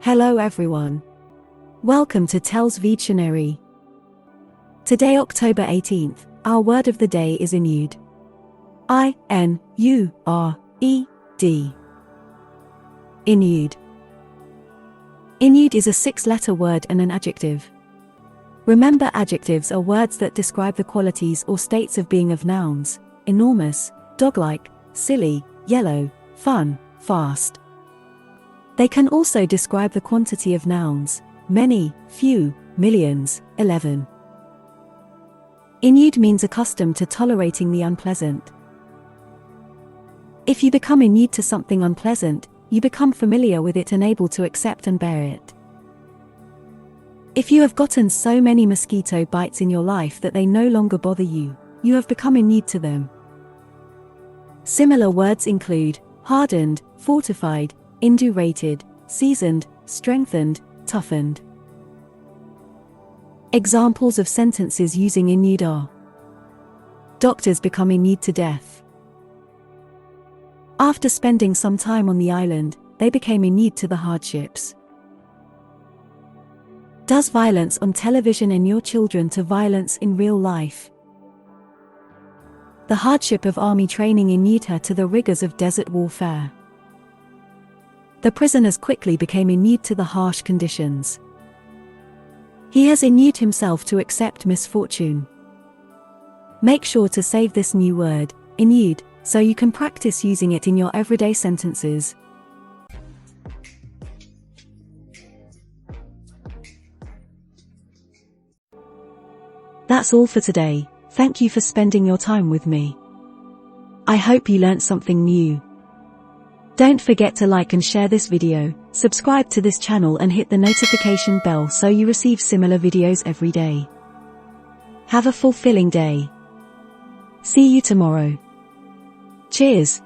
Hello everyone. Welcome to TELLS Videtionary. Today, October 18th, our word of the day is Inured. I-N-U-R-E-D. Inured. Inured is a 6-letter word and an adjective. Remember, adjectives are words that describe the qualities or states of being of nouns: enormous, dog-like, silly, yellow, fun, fast. They can also describe the quantity of nouns: many, few, millions, 11. Inured means accustomed to tolerating the unpleasant. If you become inured to something unpleasant, you become familiar with it and able to accept and bear it. If you have gotten so many mosquito bites in your life that they no longer bother you, you have become inured to them. Similar words include hardened, fortified, indurated, seasoned, strengthened, toughened. Examples of sentences using inured are: doctors become inured to death. After spending some time on the island, they became inured to the hardships. Does violence on television inure children to violence in real life? The hardship of army training inured her to the rigors of desert warfare. The prisoners quickly became inured to the harsh conditions. He has inured himself to accept misfortune. Make sure to save this new word, inured, so you can practice using it in your everyday sentences. That's all for today. Thank you for spending your time with me. I hope you learned something new. Don't forget to like and share this video, subscribe to this channel and hit the notification bell so you receive similar videos every day. Have a fulfilling day. See you tomorrow. Cheers.